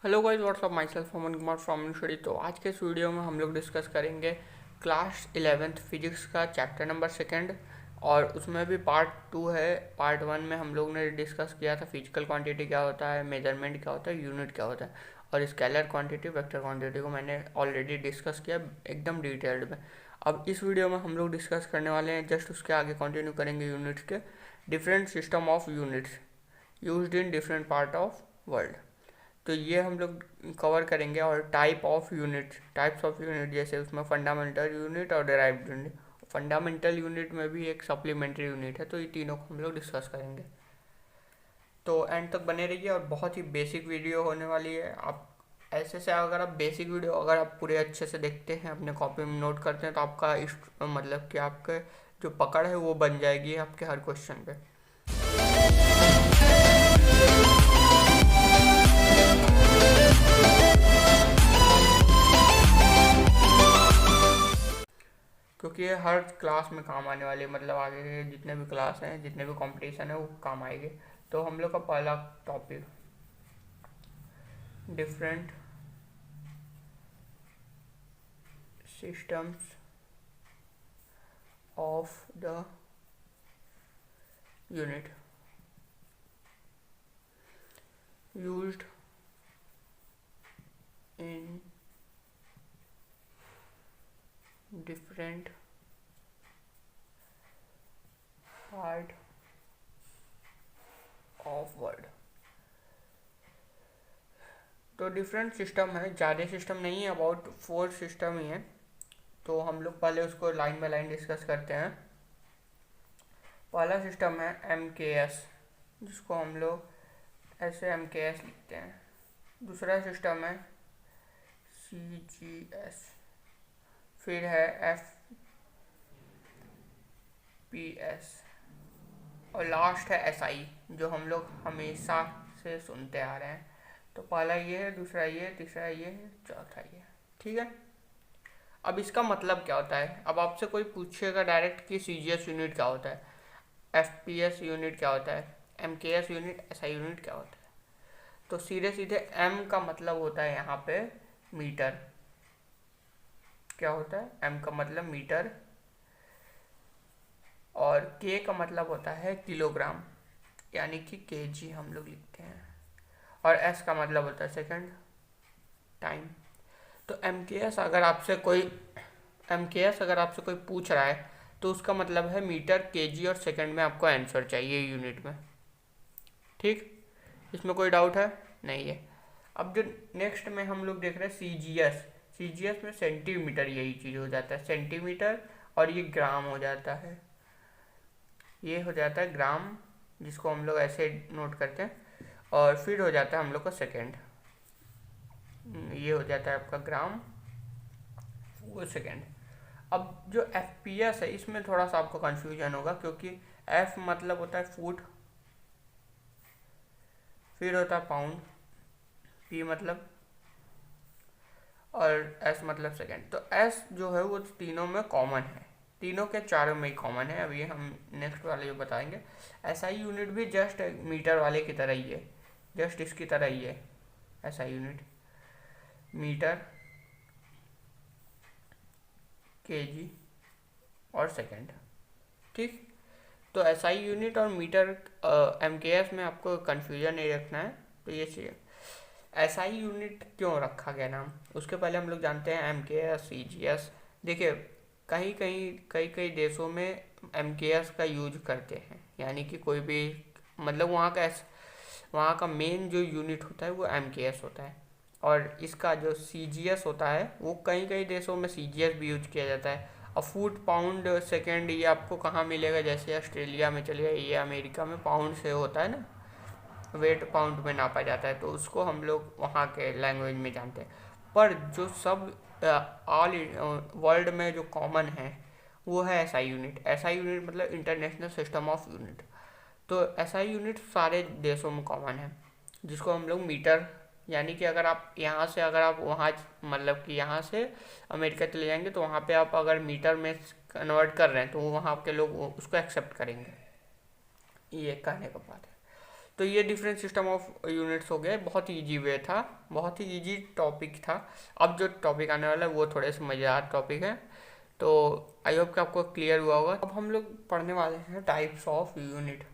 Hello guys, what's up myself Aman Kumar from study. तो आज के इस वीडियो में हम लोग डिस्कस करेंगे क्लास 11th फिजिक्स का चैप्टर नंबर सेकंड। और उसमें भी पार्ट 2 है। पार्ट 1 में हम लोग ने डिस्कस किया था फिजिकल क्वांटिटी क्या होता है, मेजरमेंट क्या होता है, यूनिट क्या होता है। और स्केलर क्वांटिटी, वेक्टर क्वांटिटी को मैंने ऑलरेडी डिस्कस किया एकदम डिटेल्ड में। अब इस वीडियो में हम लोग डिस्कस करने वाले हैं, जस्ट उसके आगे कंटिन्यू करेंगे यूनिट्स के। Different system of units used in different part of world. तो ये हम लोग कवर करेंगे। और टाइप्स ऑफ यूनिट जैसे उसमें फंडामेंटल यूनिट और डेराइव्ड यूनिट। फंडामेंटल यूनिट में भी एक सप्लीमेंट्री यूनिट है, तो ये तीनों को हम लोग डिस्कस करेंगे। तो एंड तक बने रहिए। और बहुत ही बेसिक वीडियो होने वाली है। आप ऐसे से अगर आप बेसिक वीडियो अगर आप पूरे अच्छे से देखते हैं, अपने कॉपी में नोट करते हैं, तो आपका मतलब कि आपके जो पकड़ है वो बन जाएगी आपके हर क्वेश्चन पे। क्योंकि ये हर क्लास में काम आने वाली है, मतलब आगे के जितने भी क्लास हैं, जितने भी कंपटीशन है, वो काम आएंगे। तो हम लोग का पहला topic, different systems of the unit used in different part of world. तो डिफरेंट सिस्टम है, ज़्यादा सिस्टम नहीं है, अबाउट 4 सिस्टम ही है। तो हम लोग पहले उसको लाइन बाय लाइन डिस्कस करते हैं। पहला सिस्टम है MKS, जिसको हम लोग ऐसे MKS लिखते हैं। दूसरा सिस्टम है CGS, फिर है FPS, और लास्ट है SI, जो हम लोग हमेशा से सुनते आ रहे हैं। तो पहला ये है, दूसरा ये, तीसरा ये है, चौथा ये। ठीक है। अब इसका मतलब क्या होता है? अब आपसे कोई पूछेगा डायरेक्ट कि CGS यूनिट क्या होता है, FPS यूनिट क्या होता है, MKS यूनिट, SI यूनिट क्या होता है, तो सीधे सीधे M का मतलब होता है यहाँ पे मीटर। क्या होता है? M का मतलब मीटर। और K का मतलब होता है किलोग्राम, यानी कि केजी हम लोग लिखते हैं। और S का मतलब होता है सेकंड, टाइम। तो MKS अगर आपसे कोई पूछ रहा है, तो उसका मतलब है मीटर, केजी और सेकंड में आपको आंसर चाहिए यूनिट में। ठीक, इसमें कोई डाउट है? नहीं है। अब जो नेक्स्ट में हम लोग देख रहे हैं CGS में सेंटीमीटर, यही चीज़ हो जाता है सेंटीमीटर। और ये ग्राम हो जाता है, ये हो जाता है ग्राम, जिसको हम लोग ऐसे नोट करते हैं। और फिर हो जाता है हम लोग का सेकेंड, ये हो जाता है आपका ग्राम, वो सेकेंड। अब जो FPS है, इसमें थोड़ा सा आपको कंफ्यूजन होगा, क्योंकि F मतलब होता है फुट, फिर होता है पाउंड, P मतलब, और S मतलब सेकेंड। तो S जो है वो तीनों में कॉमन है, तीनों के चारों में ही कॉमन है। अभी हम नेक्स्ट वाले जो बताएंगे। SI यूनिट भी जस्ट मीटर वाले की तरह ही है, जस्ट इसकी तरह ही है। SI यूनिट मीटर, केजी और सेकेंड। ठीक। तो SI यूनिट और मीटर, MKS में आपको कंफ्यूजन नहीं रखना है। तो ये चाहिए SI यूनिट क्यों रखा गया नाम, उसके पहले हम लोग जानते हैं MKS, CGS। देखिए, कई कई देशों में MKS का यूज करते हैं, यानी कि कोई भी, मतलब वहाँ का मेन जो यूनिट होता है वो MKS होता है। और इसका जो CGS होता है, वो कई कई देशों में CGS भी यूज किया जाता है। और फुट, पाउंड, सेकेंड ये आपको कहाँ मिलेगा? जैसे ऑस्ट्रेलिया में चले जाइए, अमेरिका में पाउंड से होता है ना, वेट पाउंड में नापा जाता है, तो उसको हम लोग वहाँ के लैंग्वेज में जानते हैं। पर जो सब ऑल वर्ल्ड में जो कॉमन है, वो है SI यूनिट। SI यूनिट मतलब इंटरनेशनल सिस्टम ऑफ यूनिट। तो SI यूनिट सारे देशों में कॉमन है, जिसको हम लोग मीटर, यानी कि अगर आप यहाँ से, अगर आप वहाँ, मतलब कि यहाँ से अमेरिका चले जाएंगे, तो वहाँ पे आप अगर मीटर में कन्वर्ट कर रहे हैं, तो वहाँ के लोग उसको एक्सेप्ट करेंगे। ये कहने का बात है। तो ये डिफरेंट सिस्टम ऑफ यूनिट्स हो गए। बहुत ही ईजी वे था, बहुत ही ईजी टॉपिक था। अब जो टॉपिक आने वाला है वो थोड़े से मज़ेदार टॉपिक है। तो आई होप कि आपको क्लियर हुआ होगा। अब हम लोग पढ़ने वाले हैं types of unit.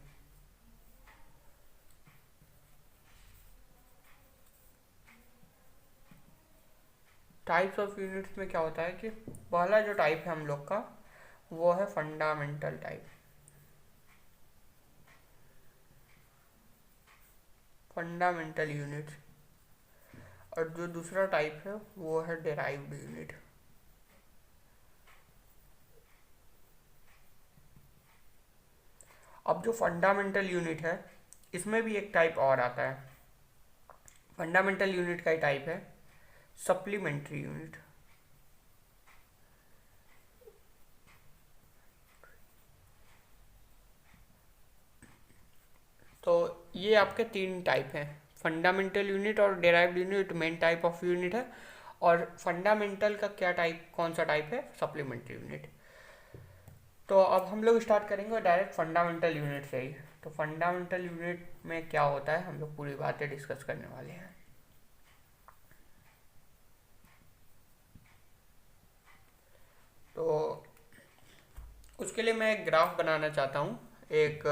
Types of units में क्या होता है कि पहला जो टाइप है हम लोग का वो है फंडामेंटल टाइप। Fundamental unit. और जो दूसरा टाइप है वो है डेराइव्ड यूनिट। अब जो फंडामेंटल यूनिट है इसमें भी एक टाइप और आता है। फंडामेंटल यूनिट का ही टाइप है सप्लीमेंट्री यूनिट। तो ये आपके तीन टाइप हैं, फंडामेंटल यूनिट और derived unit main type of unit है, और फंडामेंटल का क्या टाइप, कौन सा टाइप है, सप्लीमेंट्री यूनिट। तो अब हम लोग स्टार्ट करेंगे डायरेक्ट फंडामेंटल यूनिट से ही। तो फंडामेंटल यूनिट में क्या होता है हम लोग पूरी बातें डिस्कस करने वाले हैं। तो उसके लिए मैं एक ग्राफ बनाना चाहता हूँ, एक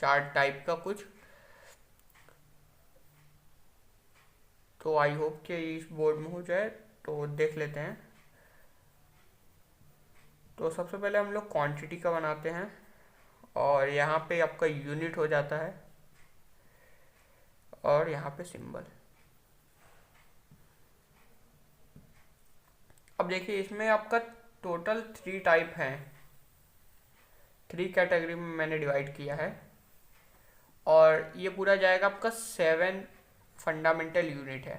चार्ट टाइप का कुछ। तो आई होप कि इस बोर्ड में हो जाए, तो देख लेते हैं। तो सबसे पहले हम लोग क्वांटिटी का बनाते हैं, और यहाँ पे आपका यूनिट हो जाता है, और यहाँ पे सिंबल। अब देखिए इसमें आपका टोटल 3 टाइप हैं, 3 कैटेगरी में मैंने डिवाइड किया है, और ये पूरा जाएगा आपका 7 फंडामेंटल यूनिट है।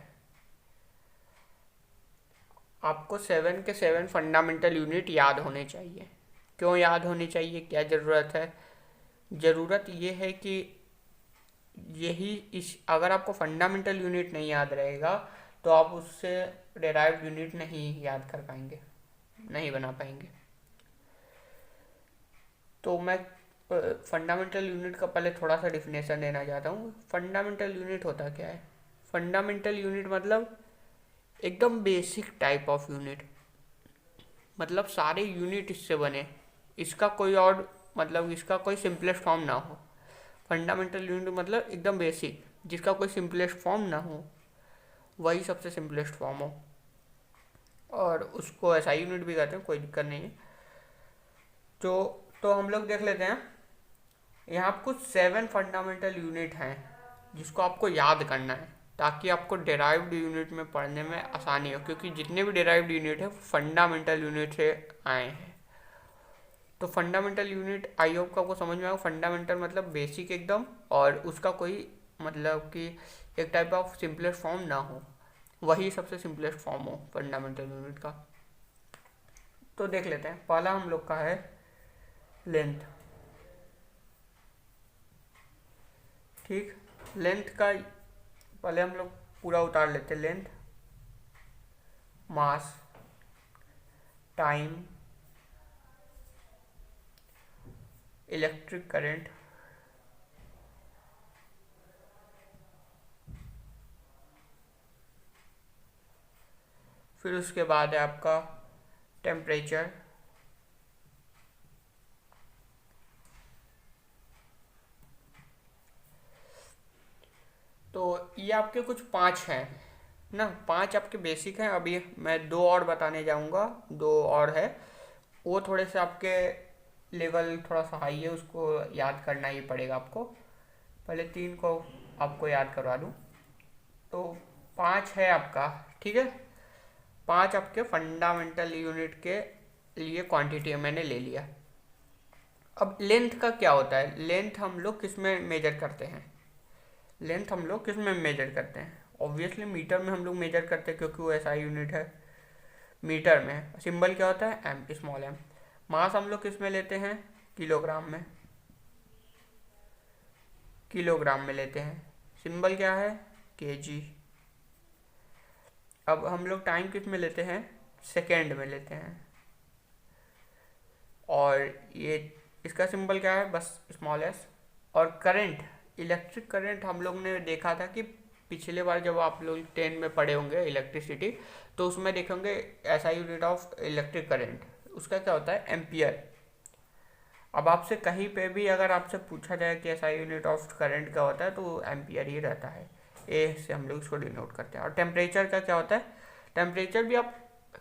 आपको 7 के 7 फंडामेंटल यूनिट याद होने चाहिए। क्यों याद होने चाहिए, क्या ज़रूरत है? ज़रूरत ये है कि यही इस अगर आपको फंडामेंटल यूनिट नहीं याद रहेगा तो आप उससे डेराइव्ड यूनिट नहीं याद कर पाएंगे, नहीं बना पाएंगे। तो मैं फंडामेंटल यूनिट का पहले थोड़ा सा डिफिनेशन देना चाहता हूँ। फंडामेंटल यूनिट होता क्या है? फंडामेंटल यूनिट मतलब एकदम बेसिक टाइप ऑफ यूनिट, मतलब सारे यूनिट इससे बने, इसका कोई और मतलब इसका कोई सिंपलेस्ट फॉर्म ना हो। फंडामेंटल यूनिट मतलब एकदम बेसिक, जिसका कोई सिंपलेस्ट फॉर्म ना हो, वही सबसे सिंपलेस्ट फॉर्म हो, और उसको ऐसा यूनिट भी कहते हैं, कोई दिक्कत नहीं है। तो हम लोग देख लेते हैं। यहाँ कुछ 7 फंडामेंटल यूनिट हैं जिसको आपको याद करना है, ताकि आपको डेराइव्ड यूनिट में पढ़ने में आसानी हो, क्योंकि जितने भी डेराइव्ड यूनिट है फंडामेंटल यूनिट से आए हैं। तो फंडामेंटल यूनिट आई होप को आपको समझ में आएगा। फंडामेंटल मतलब बेसिक एकदम, और उसका कोई मतलब कि एक टाइप ऑफ सिंपलेस्ट फॉर्म ना हो, वही सबसे सिंपलेस्ट फॉर्म हो फंडामेंटल यूनिट का। तो देख लेते हैं। पहला हम लोग का है लेंथ। ठीक, लेंथ का पहले हम लोग पूरा उतार लेते हैं। लेंथ, मास, टाइम, इलेक्ट्रिक करंट, फिर उसके बाद है आपका टेम्परेचर, तो ये आपके कुछ 5 हैं ना, 5 आपके बेसिक हैं। अभी मैं 2 और बताने जाऊंगा, 2 और है, वो थोड़े से आपके लेवल थोड़ा सा हाई है, उसको याद करना ही पड़ेगा आपको। पहले 3 को आपको याद करवा दूँ। तो 5 है आपका, ठीक है। 5 आपके फंडामेंटल यूनिट के लिए क्वांटिटी मैंने ले लिया। अब लेंथ का क्या होता है? लेंथ हम लोग किस में मेजर करते हैं? लेंथ हम लोग किस में मेजर करते हैं? ऑब्वियसली मीटर में हम लोग मेजर करते हैं, क्योंकि वो ऐसा यूनिट है। मीटर में सिंबल क्या होता है? M, small M. मास हम लोग किस में लेते हैं? किलोग्राम में, किलोग्राम में लेते हैं। सिंबल क्या है? केजी। अब हम लोग टाइम किस में लेते हैं? सेकेंड में लेते हैं। और ये इसका सिंबल क्या है? बस स्मॉल एस। और करंट, इलेक्ट्रिक करंट हम लोग ने देखा था कि पिछले बार जब आप लोग 10 में पढ़े होंगे इलेक्ट्रिसिटी, तो उसमें देखेंगे ऐसा यूनिट ऑफ इलेक्ट्रिक करंट, उसका क्या होता है, एम्पियर। अब आपसे कहीं पे भी अगर आपसे पूछा जाए कि ऐसा यूनिट ऑफ करंट क्या होता है, तो एम्पियर ही रहता है। ए से हम लोग इसको डिनोट करते हैं। और टेम्परेचर का क्या होता है, टेम्परेचर भी आप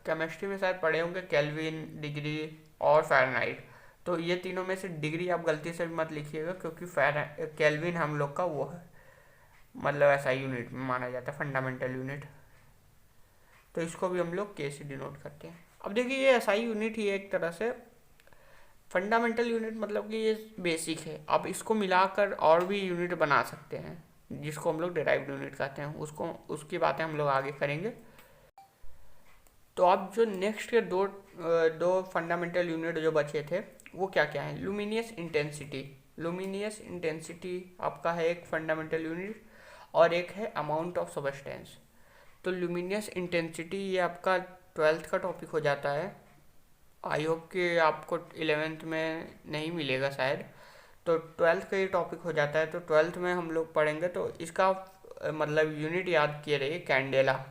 केमिस्ट्री में शायद पढ़े होंगे, केल्विन, डिग्री और फ़ारेनहाइट। तो ये तीनों में से डिग्री आप गलती से भी मत लिखिएगा, क्योंकि केल्विन हम लोग का वो है, मतलब ऐसा यूनिट माना जाता है, फंडामेंटल यूनिट। तो इसको भी हम लोग के से डिनोट करते हैं। अब देखिए ये ऐसा यूनिट ही है एक तरह से, फंडामेंटल यूनिट मतलब कि ये बेसिक है। आप इसको मिलाकर और भी यूनिट बना सकते हैं, जिसको हम लोग डिराइव्ड यूनिट कहते हैं। उसको उसकी बातें हम लोग आगे करेंगे। तो अब जो नेक्स्ट के दो फंडामेंटल यूनिट जो बचे थे वो क्या क्या है, लुमिनियस इंटेंसिटी। लुमिनियस इंटेंसिटी आपका है एक फंडामेंटल यूनिट, और एक है अमाउंट ऑफ सबस्टेंस। तो लुमिनियस इंटेंसिटी ये आपका 12th का टॉपिक हो जाता है। आई होप कि आपको 11th में नहीं मिलेगा शायद, तो 12th का ये टॉपिक हो जाता है। तो 12th में हम लोग पढ़ेंगे, तो इसका मतलब यूनिट याद किए रहिए, कैंडेला।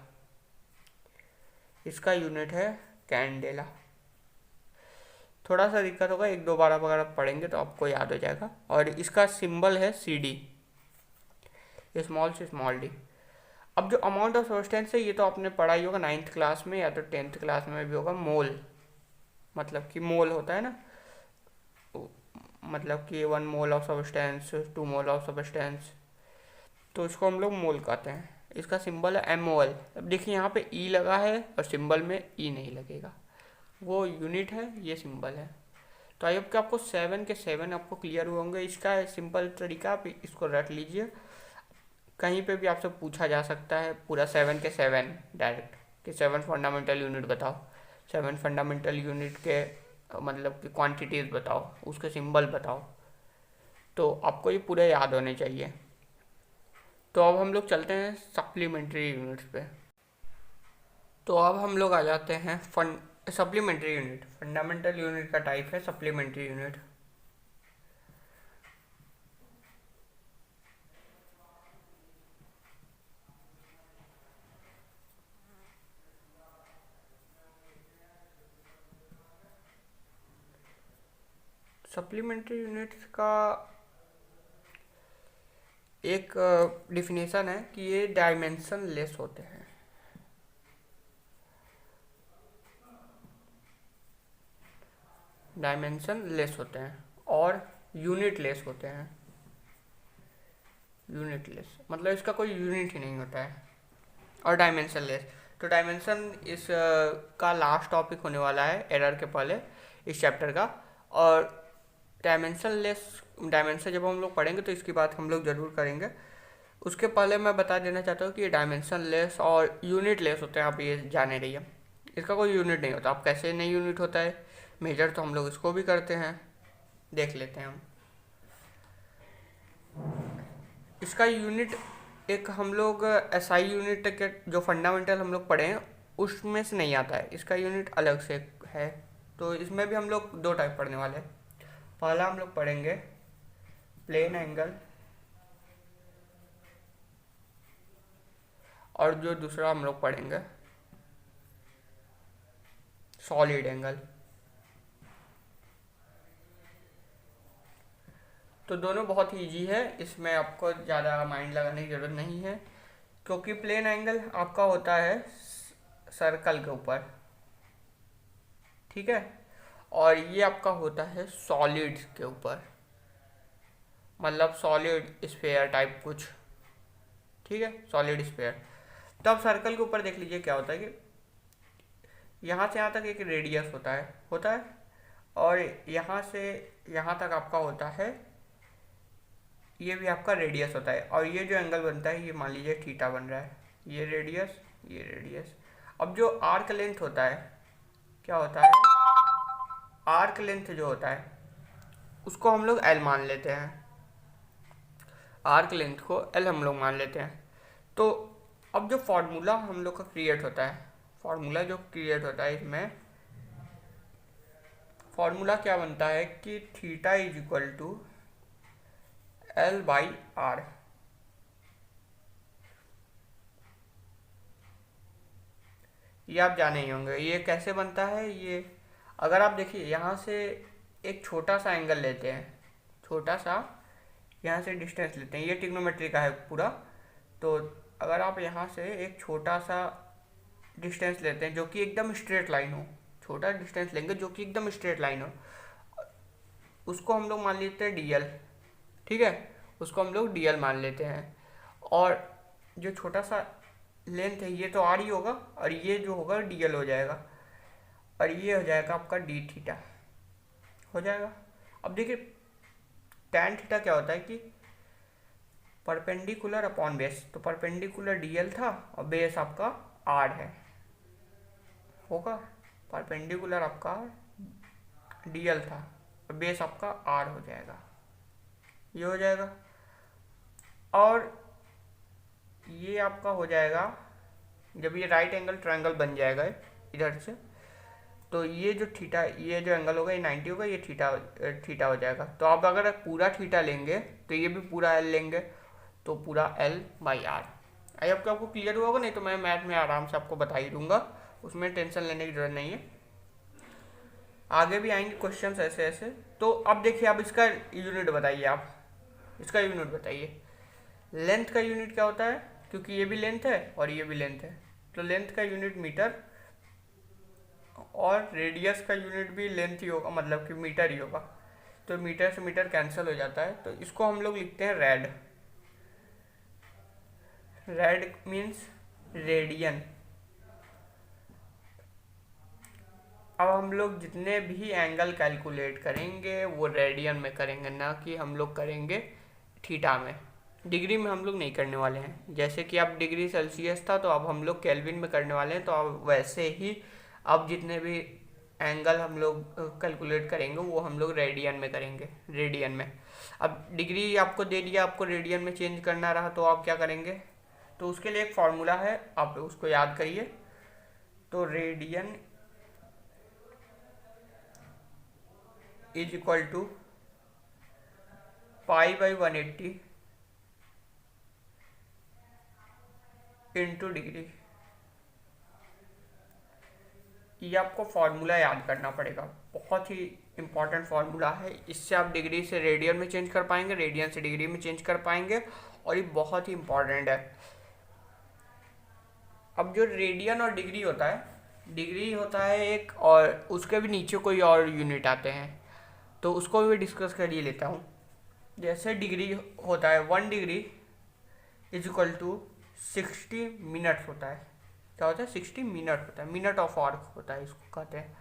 इसका यूनिट है कैंडेला। थोड़ा सा दिक्कत होगा, एक दो बार अगर आप पढ़ेंगे तो आपको याद हो जाएगा। और इसका सिंबल है CD, स्मॉल से स्मॉल डी। अब जो अमाउंट ऑफ सब्सटेंस है, ये तो आपने पढ़ा ही होगा 9th क्लास में, या तो 10th क्लास में भी होगा। मोल मतलब कि मोल होता है ना, मतलब कि 1 mole of substance, 2 mole of substance, तो इसको हम लोग मोल कहते हैं। इसका सिंबल है MOL। अब देखिए यहाँ पे E लगा है और सिंबल में E नहीं लगेगा, वो यूनिट है, ये सिंबल है। तो आई होप कि आपको 7 के 7 आपको क्लियर हुए होंगे। इसका सिंपल तरीका आप इसको रट लीजिए, कहीं पे भी आपसे पूछा जा सकता है पूरा 7 के 7 डायरेक्ट, कि 7 फंडामेंटल यूनिट बताओ, 7 फंडामेंटल यूनिट के मतलब कि क्वांटिटीज़ बताओ, उसके सिंबल बताओ, तो आपको ये पूरे याद होने चाहिए। तो अब हम लोग चलते हैं सप्लीमेंट्री यूनिट्स पे। तो अब हम लोग आ जाते हैं सप्लीमेंट्री यूनिट। फंडामेंटल यूनिट का टाइप है सप्लीमेंट्री यूनिट। सप्लीमेंट्री यूनिट्स का एक डिफिनेशन है कि ये डायमेंशन लेस होते हैं। डायमेंशन लेस होते हैं और यूनिट लेस होते हैं। यूनिट लेस मतलब इसका कोई यूनिट ही नहीं होता है, और डायमेंशन लेस। तो डायमेंशन इस का लास्ट टॉपिक होने वाला है एरर के पहले इस चैप्टर का। और डायमेंशन लेस, डायमेंशन जब हम लोग पढ़ेंगे तो इसकी बात हम लोग ज़रूर करेंगे। उसके पहले मैं बता देना चाहता हूँ कि ये डायमेंशन लेस और यूनिट लेस होते हैं, आप ये जाने रहिए। इसका कोई यूनिट नहीं होता। आप कैसे नहीं यूनिट होता है, मेजर तो हम लोग इसको भी करते हैं, देख लेते हैं हम। इसका यूनिट एक हम लोग SI यूनिट के जो फंडामेंटल हम लोग पढ़े हैं उसमें से नहीं आता है, इसका यूनिट अलग से है। तो इसमें भी हम लोग दो टाइप पढ़ने वाले हैं। पहला हम लोग पढ़ेंगे प्लेन एंगल, और जो दूसरा हम लोग पढ़ेंगे सॉलिड एंगल। तो दोनों बहुत ही ईजी है, इसमें आपको ज़्यादा माइंड लगाने की ज़रूरत नहीं है, क्योंकि प्लेन एंगल आपका होता है सर्कल के ऊपर, ठीक है, और ये आपका होता है सॉलिड के ऊपर, मतलब सॉलिड स्फेयर टाइप कुछ, ठीक है, सॉलिड स्फेयर। तो अब सर्कल के ऊपर देख लीजिए क्या होता है कि यहाँ से यहाँ तक एक रेडियस होता है, और यहाँ से यहाँ तक आपका होता है, ये भी आपका रेडियस होता है। और ये जो एंगल बनता है, ये मान लीजिए थीटा बन रहा है, ये रेडियस, ये रेडियस। अब जो आर्क लेंथ होता है, क्या होता है, आर्क लेंथ जो होता है उसको हम लोग L मान लेते हैं, आर्क लेंथ को L हम लोग मान लेते हैं। तो अब जो फॉर्मूला हम लोग का क्रिएट होता है, फॉर्मूला जो क्रिएट होता है, इसमें फॉर्मूला क्या बनता है कि theta is equal to L/R। ये आप जाने ही होंगे ये कैसे बनता है। ये अगर आप देखिए यहाँ से एक छोटा सा एंगल लेते हैं, छोटा सा यहाँ से डिस्टेंस लेते हैं, ये ट्रिग्नोमेट्री का है पूरा। तो अगर आप यहाँ से एक छोटा सा डिस्टेंस लेते हैं जो कि एकदम स्ट्रेट लाइन हो, छोटा डिस्टेंस लेंगे जो कि एकदम स्ट्रेट लाइन हो, उसको हम लोग मान लेते हैं DL। ठीक है, उसको हम लोग DL मान लेते हैं। और जो छोटा सा लेंथ है ये तो R ही होगा, और ये जो होगा DL हो जाएगा, और ये हो जाएगा आपका d थीटा हो जाएगा। अब देखिए tan थीटा क्या होता है कि परपेंडिकुलर अपॉन बेस, तो परपेंडिकुलर DL था और बेस आपका R है, होगा परपेंडिकुलर आपका DL था और बेस आपका R हो जाएगा, ये हो जाएगा। और ये आपका हो जाएगा जब ये राइट एंगल ट्रायंगल बन जाएगा इधर से, तो ये जो थीटा, ये जो एंगल होगा ये 90 होगा, ये थीटा हो जाएगा। तो आप अगर पूरा थीटा लेंगे तो ये भी पूरा L लेंगे, तो पूरा L/R। आई होप आपको क्लियर हुआ होगा, नहीं तो मैं मैथ में आराम से आपको बता ही दूंगा, उसमें टेंशन लेने की जरूरत नहीं है। आगे भी आएंगे क्वेश्चंस ऐसे ऐसे। तो अब देखिए आप इसका यूनिट बताइए, आप इसका यूनिट बताइए। लेंथ का यूनिट क्या होता है, क्योंकि ये भी लेंथ है और ये भी लेंथ है, तो लेंथ का यूनिट मीटर, और रेडियस का यूनिट भी लेंथ ही होगा, मतलब कि मीटर ही होगा। तो मीटर से मीटर कैंसिल हो जाता है, तो इसको हम लोग लिखते हैं रेड। Red means radian. अब हम लोग जितने भी एंगल कैलकुलेट करेंगे वो रेडियन में करेंगे, ना कि हम लोग करेंगे थीटा में। डिग्री में हम लोग नहीं करने वाले हैं। जैसे कि अब डिग्री सेल्सियस था तो अब हम लोग केल्विन में करने वाले हैं, तो अब वैसे ही अब जितने भी एंगल हम लोग कैलकुलेट करेंगे वो हम लोग रेडियन में करेंगे, रेडियन में। अब डिग्री आपको दे दिया, आपको रेडियन में चेंज करना रहा तो आप क्या करेंगे, तो उसके लिए एक फॉर्मूला है, आप उसको याद करिए। तो radian is equal to π/180 into degree. ये आपको फार्मूला याद करना पड़ेगा, बहुत ही इंपॉर्टेंट फार्मूला है। इससे आप डिग्री से रेडियन में चेंज कर पाएंगे, रेडियन से डिग्री में चेंज कर पाएंगे, और ये बहुत ही इंपॉर्टेंट है। अब जो रेडियन और डिग्री होता है, डिग्री होता है एक, और उसके भी नीचे कोई और यूनिट आते हैं, तो उसको भी डिस्कस कर ही लेता हूँ। जैसे डिग्री होता है 1 degree is equal to 60 minutes होता है। क्या होता है, 60 मिनट होता है, मिनट ऑफ आर्क होता है इसको कहते हैं।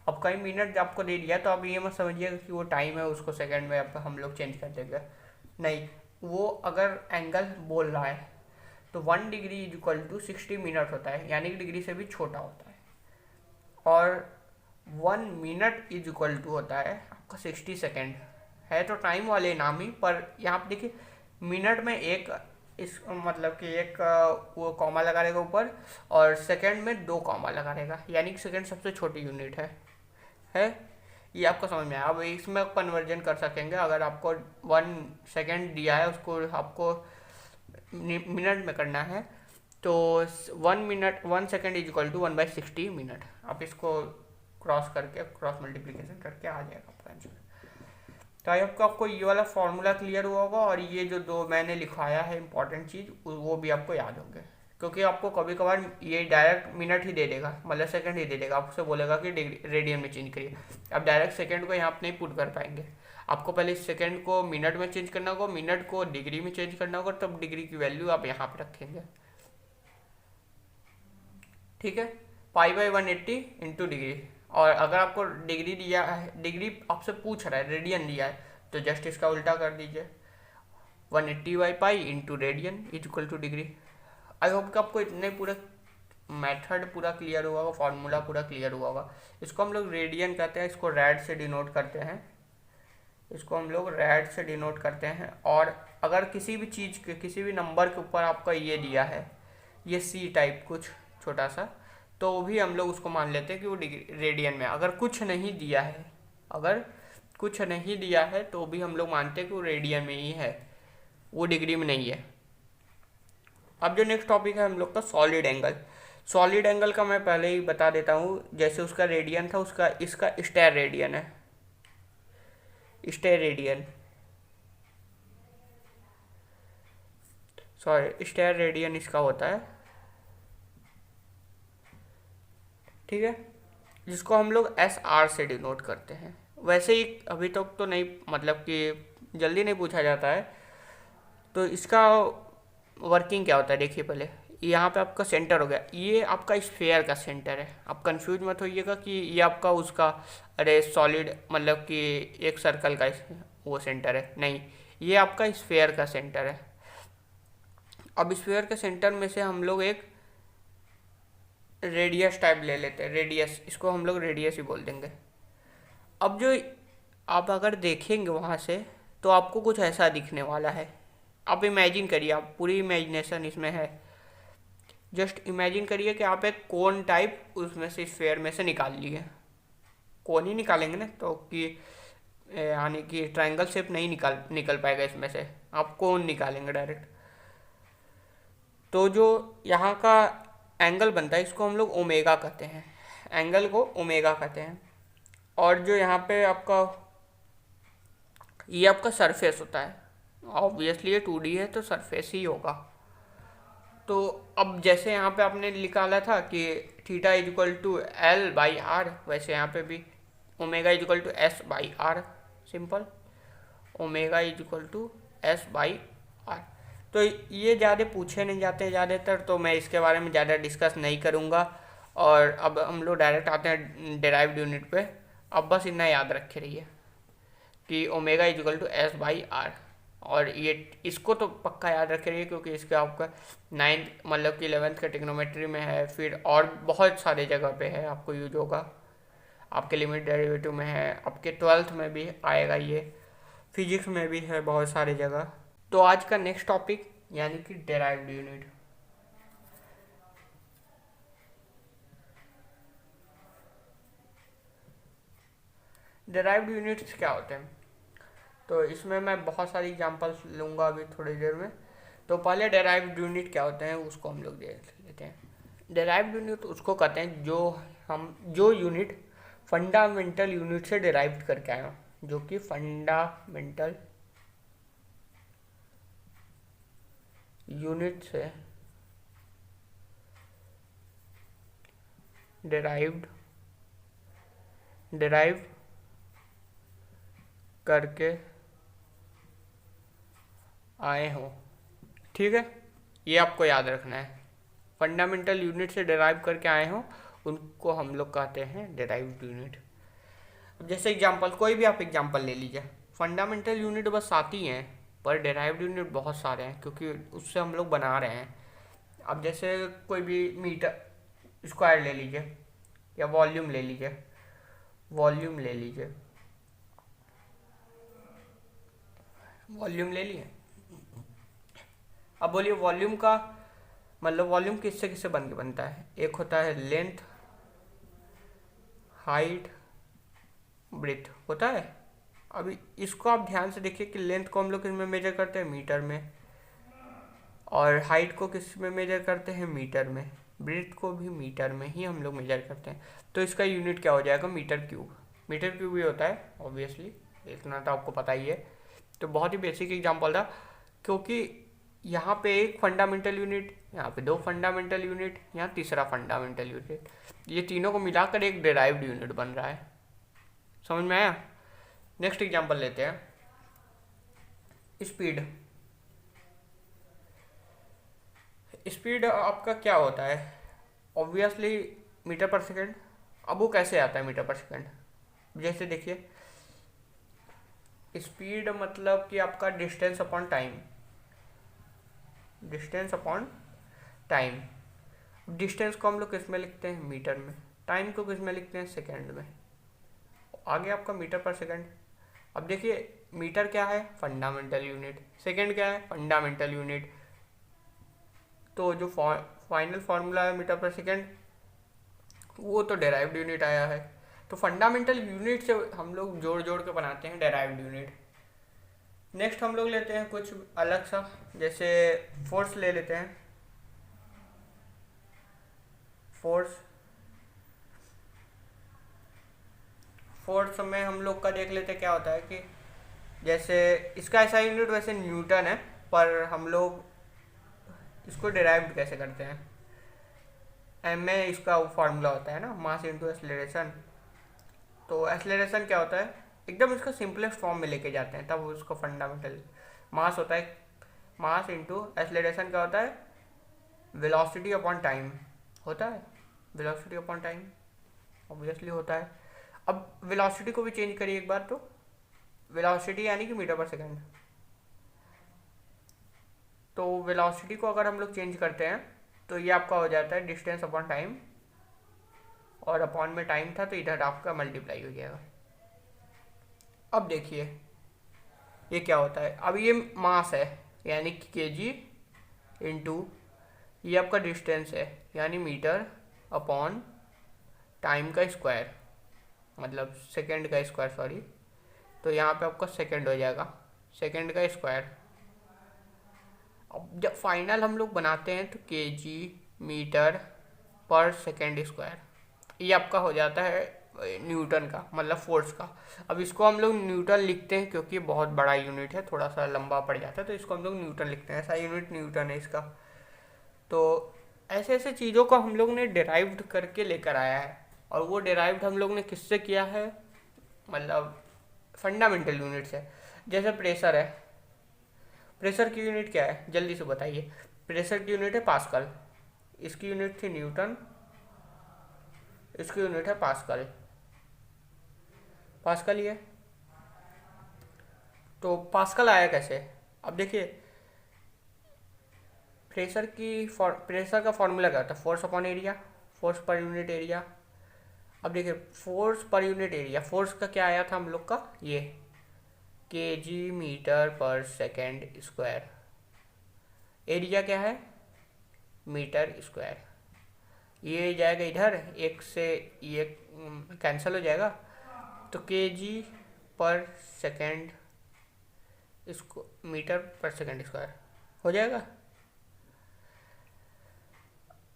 अब कई मिनट आपको दे दिया तो आप ये मत समझिएगा कि वो टाइम है, उसको सेकंड में अब हम लोग चेंज कर देंगे, नहीं। वो अगर एंगल बोल रहा है तो 1 degree is equal to 60 minute होता है, यानी कि डिग्री से भी छोटा होता है। और 1 मिनट इज इक्वल टू होता है आपका 60 सेकेंड। है तो टाइम वाले नाम ही, पर यहाँ पे देखिए मिनट में एक इस मतलब कि एक वो कॉमा लगा रहेगा ऊपर, और सेकंड में 2 कॉमा लगा रहेगा, यानी कि सेकंड सबसे छोटी यूनिट है। ये आपको समझ में आया। अब इसमें कन्वर्जन कर सकेंगे, अगर आपको 1 सेकंड दिया है उसको आपको मिनट में करना है, तो 1 second is equal to 1/60 minute. आप इसको क्रॉस मल्टीप्लिकेशन करके आ जाएगा आपका आंसर। तो आई होप आपको ये वाला फॉर्मूला क्लियर हुआ होगा, और ये जो 2 मैंने लिखाया है इंपॉर्टेंट चीज़ वो भी आपको याद होंगे, क्योंकि आपको कभी कभार ये डायरेक्ट मिनट ही दे देगा, मतलब सेकंड ही दे देगा, आपसे बोलेगा कि रेडियन में चेंज करिए। अब डायरेक्ट सेकंड को यहाँ पे नहीं पुट कर पाएंगे, आपको पहले सेकंड को मिनट में चेंज करना होगा, मिनट को डिग्री में चेंज करना होगा, तब डिग्री की वैल्यू आप यहाँ पे रखेंगे। ठीक है, π/180 इंटू डिग्री। और अगर आपको डिग्री दिया है, डिग्री आपसे पूछ रहा है, रेडियन दिया है, तो जस्ट इसका उल्टा कर दीजिए, 180/π into radian is equal to degree. I hope कि आपको इतने पूरे मेथड पूरा क्लियर हुआ होगा, फार्मूला पूरा क्लियर हुआ होगा। इसको हम लोग रेडियन कहते हैं, इसको रैड से डिनोट करते हैं, इसको हम लोग रैड से डिनोट करते हैं। और अगर किसी भी चीज़ के, किसी भी नंबर के ऊपर आपका ये दिया है, ये सी टाइप कुछ छोटा सा, तो भी हम लोग उसको मान लेते हैं कि वो रेडियन में। अगर कुछ नहीं दिया है, अगर कुछ नहीं दिया है तो भी हम लोग मानते हैं कि वो रेडियन में ही है। वो डिग्री में नहीं है। अब जो नेक्स्ट टॉपिक है हम लोग का सॉलिड एंगल। सॉलिड एंगल का मैं पहले ही बता देता हूँ, जैसे उसका रेडियन था उसका इसका स्टेर रेडियन है, स्टेर रेडियन, सॉरी स्टेर रेडियन इसका होता है, ठीक है, जिसको हम लोग एस आर से डिनोट करते हैं। वैसे ही अभी तक तो नहीं, मतलब कि जल्दी नहीं पूछा जाता है। तो इसका वर्किंग क्या होता है देखिए पहले। यहाँ पे आपका सेंटर हो गया, ये आपका स्फेयर का सेंटर है। आप कंफ्यूज मत होइएगा कि ये आपका उसका, अरे सॉलिड मतलब कि एक सर्कल का वो सेंटर है, नहीं, ये आपका स्फेयर का सेंटर है। अब स्फेयर के सेंटर में से हम लोग एक रेडियस टाइप ले लेते हैं, रेडियस, इसको हम लोग रेडियस ही बोल देंगे। अब जो आप अगर देखेंगे वहाँ से तो आपको कुछ ऐसा दिखने वाला है। आप इमेजिन करिए, आप पूरी इमेजिनेशन इसमें है। जस्ट इमेजिन करिए कि आप एक कोन टाइप उसमें से स्फेयर में से निकाल लिए। कोन ही निकालेंगे ना, तो कि यानी कि ट्रायंगल शेप नहीं निकल पाएगा इसमें से, आप कोन निकालेंगे डायरेक्ट। तो जो यहाँ का एंगल बनता है इसको हम लोग ओमेगा कहते हैं, एंगल को ओमेगा कहते हैं। और जो यहाँ पे आपका ये आपका सरफेस होता है, ऑब्वियसली ये 2D है तो सरफेस ही होगा। तो अब जैसे यहाँ पे आपने निकाला था कि theta is equal to L by R, वैसे यहाँ पे भी omega is equal to S by R, simple, omega is equal to S by R. तो ये ज़्यादा पूछे नहीं जाते ज़्यादातर, तो मैं इसके बारे में ज़्यादा डिस्कस नहीं करूँगा। और अब हम लोग डायरेक्ट आते हैं डेराइव्ड यूनिट पे। अब बस इतना याद रखे रहिए कि omega is equal to S by R. और ये इसको तो पक्का याद रखे रहिए क्योंकि इसका आपका 9th मतलब कि 11th का ट्रिग्नोमेट्री में है, फिर और बहुत सारे जगह पे है, आपको यूज होगा। आपके लिमिट डेरिवेटिव में है, आपके 12th में भी आएगा, ये फिजिक्स में भी है बहुत सारी जगह। तो आज का नेक्स्ट टॉपिक यानी कि डेराइव्ड यूनिट। डेराइव्ड यूनिट्स क्या होते हैं, तो इसमें मैं बहुत सारी एग्जांपल्स लूँगा अभी थोड़ी देर में। तो पहले डेराइव्ड यूनिट क्या होते हैं उसको हम लोग देख लेते हैं। डेराइव्ड यूनिट उसको कहते हैं जो यूनिट फंडामेंटल यूनिट से डेराइव करके आए हो, जो कि फंडामेंटल यूनिट से डेराइव करके आए हो, ठीक है, ये आपको याद रखना है। फंडामेंटल यूनिट से डेराइव करके आए हो उनको हम लोग कहते हैं डेराइव्ड यूनिट। अब जैसे एग्जांपल, कोई भी आप एग्जांपल ले लीजिए। फंडामेंटल यूनिट बस 7 ही हैं, पर डेराइव्ड यूनिट बहुत सारे हैं क्योंकि उससे हम लोग बना रहे हैं। अब जैसे कोई भी मीटर स्क्वायर ले लीजिए या वॉल्यूम ले लीजिए, वॉल्यूम ले लीजिए, वॉल्यूम ले लिए। अब बोलिए वॉल्यूम का मतलब वॉल्यूम किससे किससे बन के बनता है। एक होता है लेंथ, हाइट, ब्रेथ होता है। अभी इसको आप ध्यान से देखिए कि लेंथ को हम लोग किस में मेजर करते हैं, मीटर में, और हाइट को किस में मेजर करते हैं, मीटर में, ब्रेथ को भी मीटर में ही हम लोग मेजर करते हैं। तो इसका यूनिट क्या हो जाएगा, मीटर क्यूब। मीटर क्यूब ही होता है ऑब्वियसली, इतना तो आपको पता ही है। तो बहुत ही बेसिक एग्जांपल था क्योंकि यहाँ पे एक फंडामेंटल यूनिट, यहाँ पे 2 फंडामेंटल यूनिट, यहाँ तीसरा फंडामेंटल यूनिट, ये तीनों को मिलाकर एक डेराइव्ड यूनिट बन रहा है। समझ में आया। नेक्स्ट एग्जांपल लेते हैं, स्पीड। स्पीड आपका क्या होता है, ऑब्वियसली मीटर पर सेकंड। अब वो कैसे आता है मीटर पर सेकंड, जैसे देखिए स्पीड मतलब कि आपका distance upon time, distance upon time. Distance को हम लोग किस में लिखते हैं, मीटर में, टाइम को किस में लिखते हैं, सेकंड में। आगे आपका मीटर पर सेकंड। अब देखिए मीटर क्या है, फंडामेंटल यूनिट, सेकंड क्या है, फंडामेंटल यूनिट। तो जो फाइनल फार्मूला है मीटर पर सेकंड, वो तो डेराइव्ड यूनिट आया है। तो फंडामेंटल यूनिट से हम लोग जोड़ जोड़ के बनाते हैं डेराइव्ड यूनिट। नेक्स्ट हम लोग लेते हैं कुछ अलग सा, जैसे फोर्स ले लेते हैं। फोर्स फोर्स में हम लोग का देख लेते हैं क्या होता है कि जैसे इसका ऐसा यूनिट वैसे न्यूटन है, पर हम लोग इसको डिराइव कैसे करते हैं। एम में इसका फॉर्मूला होता है ना, मास इंटू एक्सलेरेशन। तो एक्सलेरेशन क्या होता है, एकदम इसका सिंपलेस्ट फॉर्म में लेके जाते हैं तब उसको फंडामेंटल। मास होता है, मास इंटू एक्सलेरेशन क्या होता है, वेलोसिटी अपॉन टाइम होता है। वेलोसिटी अपॉन टाइम ऑब्वियसली होता है। अब वेलोसिटी को भी चेंज करिए एक बार, तो वेलोसिटी यानी कि मीटर पर सेकेंड। तो वेलोसिटी को अगर हम लोग चेंज करते हैं तो ये आपका हो जाता है डिस्टेंस अपॉन टाइम, और अपॉन में टाइम था तो इधर आपका मल्टीप्लाई हो जाएगा। अब देखिए ये क्या होता है, अब ये मास है यानी कि केजी इंटू ये आपका डिस्टेंस है यानी मीटर अपॉन टाइम का स्क्वायर, मतलब सेकेंड का स्क्वायर सॉरी। तो यहाँ पे आपका सेकेंड हो जाएगा, सेकेंड का स्क्वायर। अब जब फाइनल हम लोग बनाते हैं तो केजी मीटर पर सेकेंड स्क्वायर, ये आपका हो जाता है न्यूटन का, मतलब फोर्स का। अब इसको हम लोग न्यूटन लिखते हैं क्योंकि बहुत बड़ा यूनिट है, थोड़ा सा लंबा पड़ जाता है, तो इसको हम लोग न्यूटन लिखते हैं, ऐसा यूनिट न्यूटन है इसका। तो ऐसे ऐसे चीज़ों को हम लोग ने डिराइव्ड करके लेकर आया है, और वो डिराइव्ड हम लोग ने किससे किया है, मतलब फंडामेंटल यूनिट से। जैसे प्रेशर है, प्रेशर की यूनिट क्या है जल्दी से बताइए। प्रेशर की यूनिट है पास्कल, इसकी यूनिट थी न्यूटन, इसकी यूनिट है पास्कल, पास्कल ही है। तो पास्कल आया कैसे, अब देखिए प्रेशर का फॉर्मूला क्या होता है, force upon area, force per unit area. अब देखिए force per unit area, force का क्या आया था हम लोग का, ये केजी मीटर पर सेकेंड स्क्वायर, एरिया क्या है मीटर स्क्वायर। ये जाएगा इधर, एक से ये कैंसिल हो जाएगा, तो केजी पर सेकेंड इसको मीटर पर सेकेंड स्क्वायर हो जाएगा।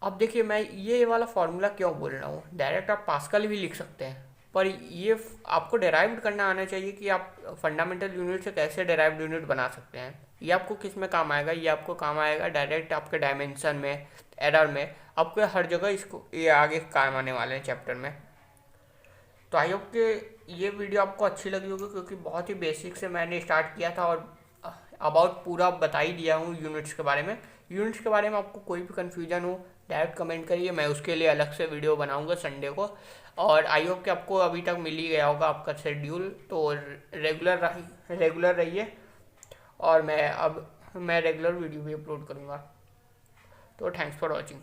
अब देखिए मैं ये वाला फॉर्मूला क्यों बोल रहा हूँ, डायरेक्ट आप पास्कल भी लिख सकते हैं, पर ये आपको डेराइव्ड करना आना चाहिए कि आप फंडामेंटल यूनिट से कैसे डेराइव्ड यूनिट बना सकते हैं। ये आपको किस में काम आएगा, ये आपको काम आएगा डायरेक्ट आपके डायमेंशन में, एरर में, आपको हर जगह इसको ये आगे काम आने वाले हैं चैप्टर में। तो आई होप कि ये वीडियो आपको अच्छी लगी होगी, क्योंकि बहुत ही बेसिक से मैंने स्टार्ट किया था और अबाउट पूरा बता ही दिया हूँ यूनिट्स के बारे में। यूनिट्स के बारे में आपको कोई भी कन्फ्यूजन हो डायरेक्ट कमेंट करिए, मैं उसके लिए अलग से वीडियो बनाऊंगा संडे को। और आई होप कि आपको अभी तक मिल ही गया होगा आपका शेड्यूल, तो रेगुलर रहिए, और मैं रेगुलर वीडियो भी अपलोड करूँगा। तो थैंक्स फॉर वॉचिंग।